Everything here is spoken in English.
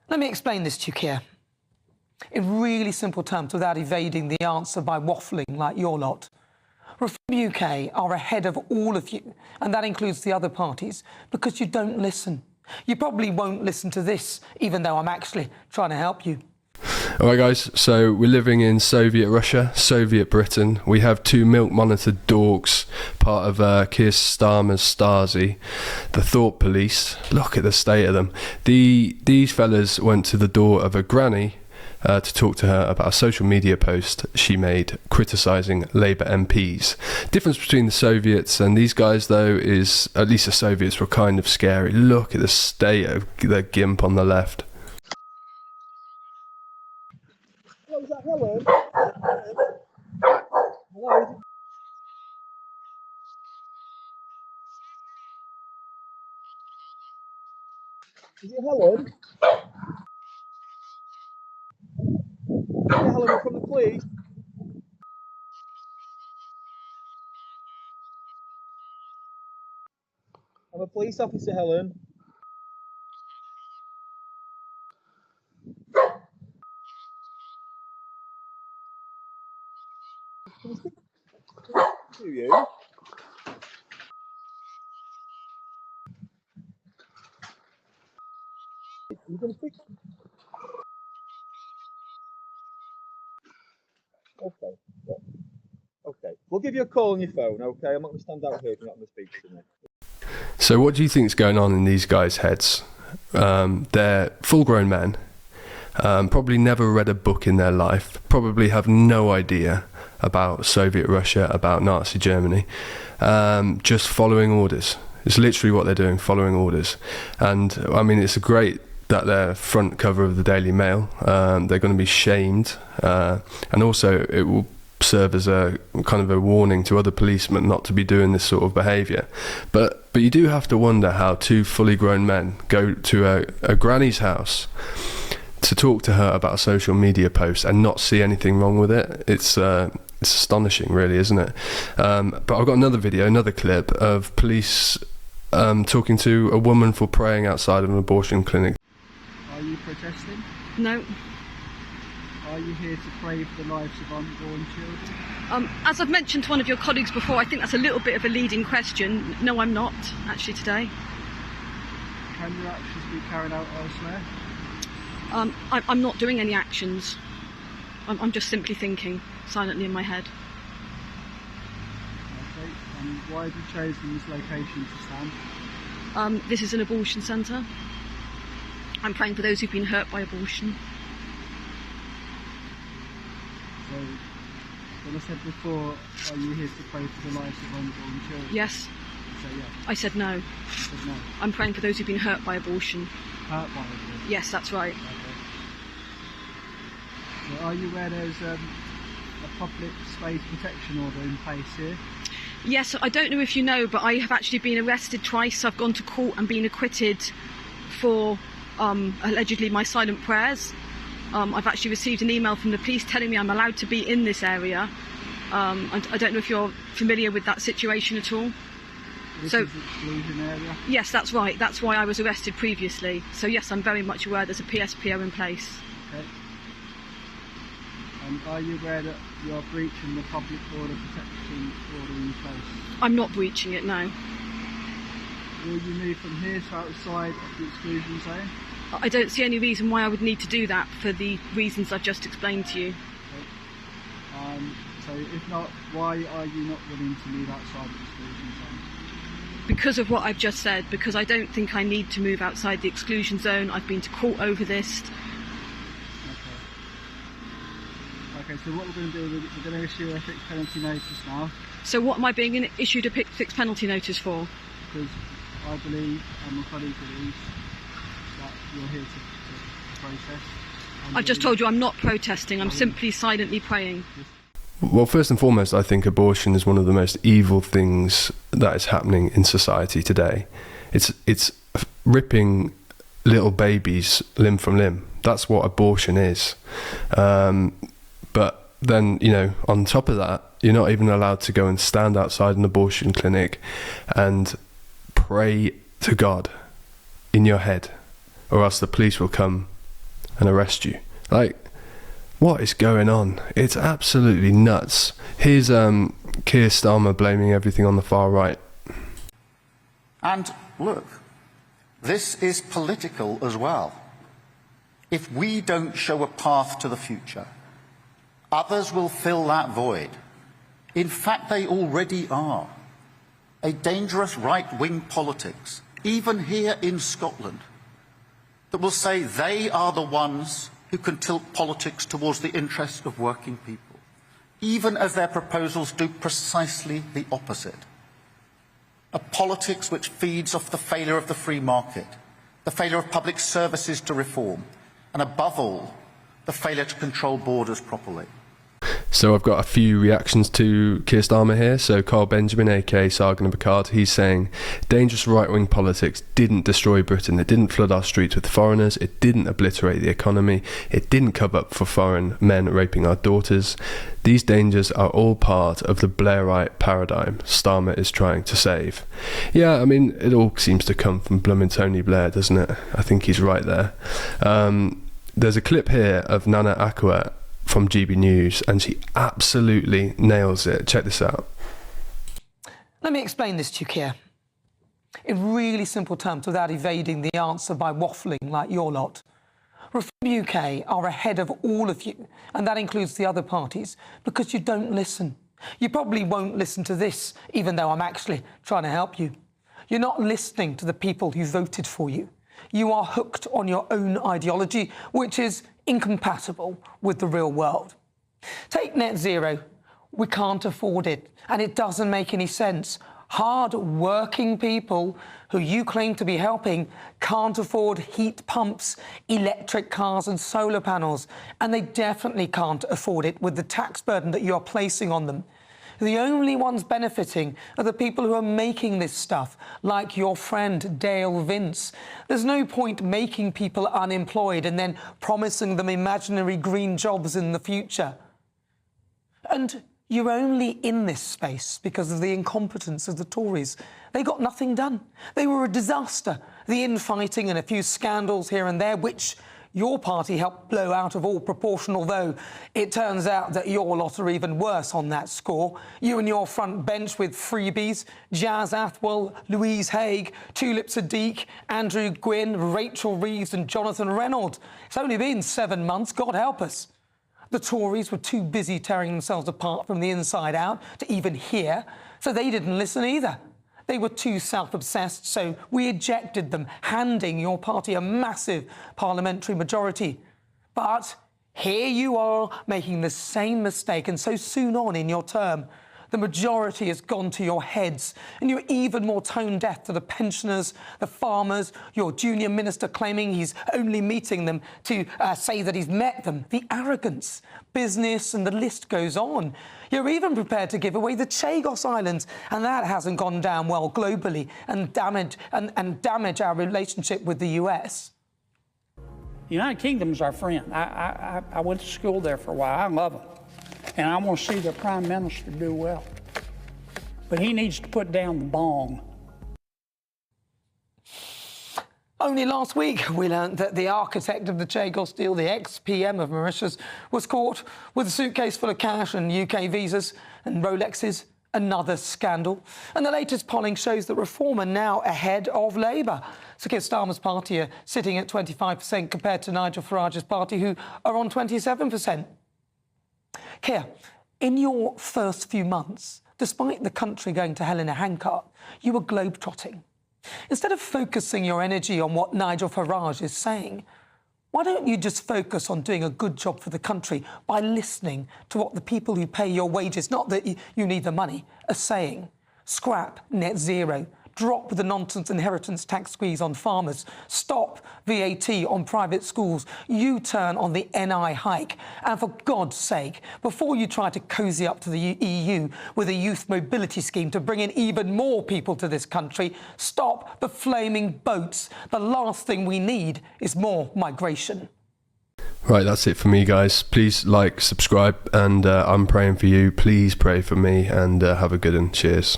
Let me explain this to you, Kier. In really simple terms, without evading the answer by waffling like your lot. Reform UK are ahead of all of you, and that includes the other parties, because you don't listen. You probably won't listen to this, even though I'm actually trying to help you. Alright guys, so we're living in Soviet Russia, Soviet Britain. We have two milk-monitored dogs, part of Kier Starmers STASI, the thought police. Look at the state of them. These fellas went to the door of a granny to talk to her about a social media post she made criticising Labour MPs. Difference between the Soviets and these guys, though, is at least the Soviets were kind of scary. Look at the state of the gimp on the left. Hello, is that Helen? Hello? Is it Helen? Yeah, Helen, we're from the police. I'm a police officer, Helen. Can we speak to you? You're going to speak? Okay. Yeah. Okay. We'll give you a call on your phone, okay? I'm not going to stand out here if you're not going to speak to me. So what do you think is going on in these guys' heads? They're full-grown men, probably never read a book in their life, probably have no idea about Soviet Russia, about Nazi Germany, just following orders. It's literally what they're doing, following orders. And I mean, it's great that they're front cover of the Daily Mail. They're going to be shamed, and also it will serve as a kind of a warning to other policemen not to be doing this sort of behaviour. But you do have to wonder how two fully grown men go to a granny's house to talk to her about a social media post and not see anything wrong with it. It's astonishing, really, isn't it? But I've got another video, another clip of police talking to a woman for praying outside of an abortion clinic. Are you protesting? No. Are you here to pray for the lives of unborn children? As I've mentioned to one of your colleagues before, I think that's a little bit of a leading question. No, I'm not, actually, today. Can your actions be carried out elsewhere? I'm not doing any actions. I'm just simply thinking silently in my head. Okay, and why have you chosen this location to stand? This is an abortion centre. I'm praying for those who've been hurt by abortion. So, as I said before, are you here to pray for the lives of unborn children? Yes. So yeah. I said no. You said no. I'm praying for those who've been hurt by abortion. Hurt by abortion? Yes, that's right. Okay. So are you aware there's a public space protection order in place here? Yes, I don't know if you know, but I have actually been arrested twice. I've gone to court and been acquitted for allegedly my silent prayers. I've actually received an email from the police telling me I'm allowed to be in this area. I don't know if you're familiar with that situation at all. This so, is exclusion area? Yes, that's right. That's why I was arrested previously. So yes, I'm very much aware there's a PSPO in place. Okay. And are you aware that you are breaching the public order protection order in place? I'm not breaching it, no. Will you move from here to outside of the exclusion zone? I don't see any reason why I would need to do that for the reasons I've just explained to you. Okay. So if not, why are you not willing to move outside the exclusion zone? Because of what I've just said, because I don't think I need to move outside the exclusion zone. I've been to court over this. Okay, so what we're going to do, we're going to issue a fixed penalty notice now. So what am I being issued a fixed penalty notice for? Because I believe, and my colleague believes, that you're here to protest. I've just told you I'm not protesting, I'm simply silently praying. Well, first and foremost, I think abortion is one of the most evil things that is happening in society today. It's ripping little babies limb from limb. That's what abortion is. But then, you know, on top of that, you're not even allowed to go and stand outside an abortion clinic and pray to God in your head, or else the police will come and arrest you. Like, what is going on? It's absolutely nuts. Here's Kier Starmer blaming everything on the far right. And look, this is political as well. If we don't show a path to the future, others will fill that void. In fact, they already are. A dangerous right-wing politics, even here in Scotland, that will say they are the ones who can tilt politics towards the interests of working people, even as their proposals do precisely the opposite. A politics which feeds off the failure of the free market, the failure of public services to reform, and above all, the failure to control borders properly. So I've got a few reactions to Kier Starmer here. So Carl Benjamin, aka Sargon Picard, he's saying dangerous right-wing politics didn't destroy Britain. It didn't flood our streets with foreigners. It didn't obliterate the economy. It didn't cover up for foreign men raping our daughters. These dangers are all part of the Blairite paradigm Starmer is trying to save. Yeah, I mean, it all seems to come from blooming Tony Blair, doesn't it? I think he's right there. There's a clip here of Nana Akua from GB News, and she absolutely nails it. Check this out. Let me explain this to you, Kier. In really simple terms, without evading the answer by waffling like your lot. Reform UK are ahead of all of you, and that includes the other parties, because you don't listen. You probably won't listen to this, even though I'm actually trying to help you. You're not listening to the people who voted for you. You are hooked on your own ideology, which is incompatible with the real world. Take net zero. We can't afford it, and it doesn't make any sense. Hard-working people who you claim to be helping can't afford heat pumps, electric cars and solar panels, and they definitely can't afford it with the tax burden that you're placing on them. The only ones benefiting are the people who are making this stuff, like your friend Dale Vince. There's no point making people unemployed and then promising them imaginary green jobs in the future. And you're only in this space because of the incompetence of the Tories. They got nothing done. They were a disaster. The infighting and a few scandals here and there, which your party helped blow out of all proportion, although it turns out that your lot are even worse on that score. You and your front bench with freebies, Jazz Athwell, Louise Haigh, Tulip Sadiq, Andrew Gwynn, Rachel Reeves and Jonathan Reynolds. It's only been 7 months, God help us. The Tories were too busy tearing themselves apart from the inside out to even hear, so they didn't listen either. They were too self-obsessed, so we ejected them, handing your party a massive parliamentary majority. But here you are making the same mistake, and so soon on in your term, the majority has gone to your heads, and you're even more tone deaf to the pensioners, the farmers, your junior minister claiming he's only meeting them to say that he's met them. The arrogance, business, and the list goes on. You're even prepared to give away the Chagos Islands, and that hasn't gone down well globally and damage our relationship with the US. The United Kingdom's our friend. I went to school there for a while. I love them. And I want to see the Prime Minister do well. But he needs to put down the bong. Only last week we learned that the architect of the Chagos deal, the ex-PM of Mauritius, was caught with a suitcase full of cash and UK visas and Rolexes. Another scandal. And the latest polling shows that Reform are now ahead of Labour. So Kier Starmer's party are sitting at 25% compared to Nigel Farage's party, who are on 27%. Kier, in your first few months, despite the country going to hell in a handcart, you were globetrotting. Instead of focusing your energy on what Nigel Farage is saying, why don't you just focus on doing a good job for the country by listening to what the people who pay your wages, not that you need the money, are saying? Scrap net zero. Drop the nonsense inheritance tax squeeze on farmers. Stop VAT on private schools. U-turn on the NI hike. And for God's sake, before you try to cosy up to the EU with a youth mobility scheme to bring in even more people to this country, stop the flaming boats. The last thing we need is more migration. Right, that's it for me, guys. Please like, subscribe, and I'm praying for you. Please pray for me, and have a good one. Cheers.